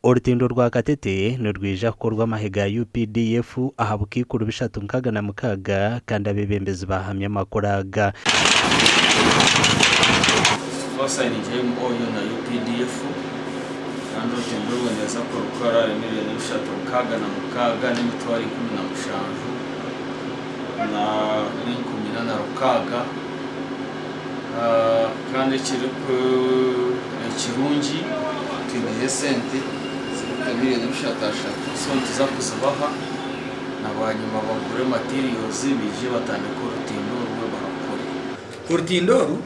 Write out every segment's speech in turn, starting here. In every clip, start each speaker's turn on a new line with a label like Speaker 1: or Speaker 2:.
Speaker 1: Urutindo rwa Katete nurwija kukorwa amahega ya UPDF ahabukikuru bishatu nkaga na mukaga kandi abebembezi bahamye amakuraga
Speaker 2: basayinije oyo na UPDF kandi urutindo rwoneza ko rukora miliyoni bishatu nkaga na mukaga n'imitwaro 15 na 10 na rukaga kandi kiri ku kirungi tibeye sente miliyoni bishatu sonti zakuzabaha nabanyuma bagure materials bije batandika urutindo rwe barakora
Speaker 3: urutindo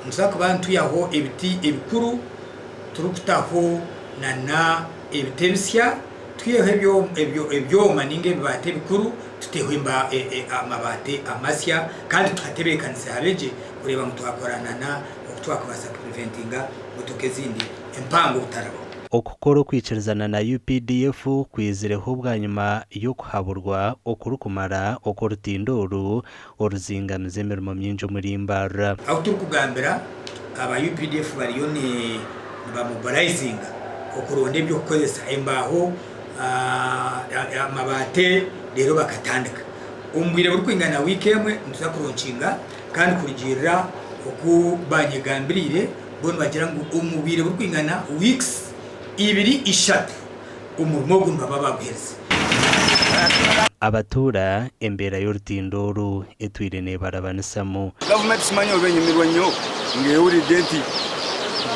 Speaker 3: nzako bantu yaho ibiti ebikuru turukutaho na ebitebisya twiyeho ebyo maninge bibate bikuru tutehwimba amabate amasya kandi tukatebekanisa habeje kureba ngo twakorana na twakubasa preventinga utokezindi empango utarabo
Speaker 1: okukora kwicerizana na UPDF kwizireho bwanyuma yo kuhaburwa okurukumara okorutindoro oruzinganize mirimo myinjo muri imbara
Speaker 3: aho turukugambira aba UPDF bariyo ni ba mobilizing okuronde byo kukozesa embaho amabate rero bakatandika umbwire buri kwingana wikemwe ntuza kuronshinga kandi kurigirira okubanyegambirire bona bagira ngo umubire buri kwingana weeks 2-3 umurimo gumba babaguhereza
Speaker 1: abatura embera y'urutindoro etwirene barabanisamo
Speaker 4: government simanyo benyemirwa nyo ngeuri denti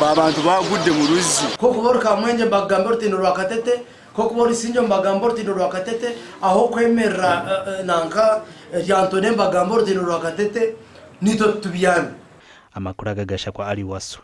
Speaker 4: babantu bagudde mu ruzi
Speaker 5: ko kuboruka mwenje bagamba urutindoro rwa Katete ko kubori sinjo bagamba urutindoro rwa Katete aho kwemera nanka Antone bagamba urutindoro rwa Katete nito tubiyana
Speaker 1: amakuru agagasha kwa ari waso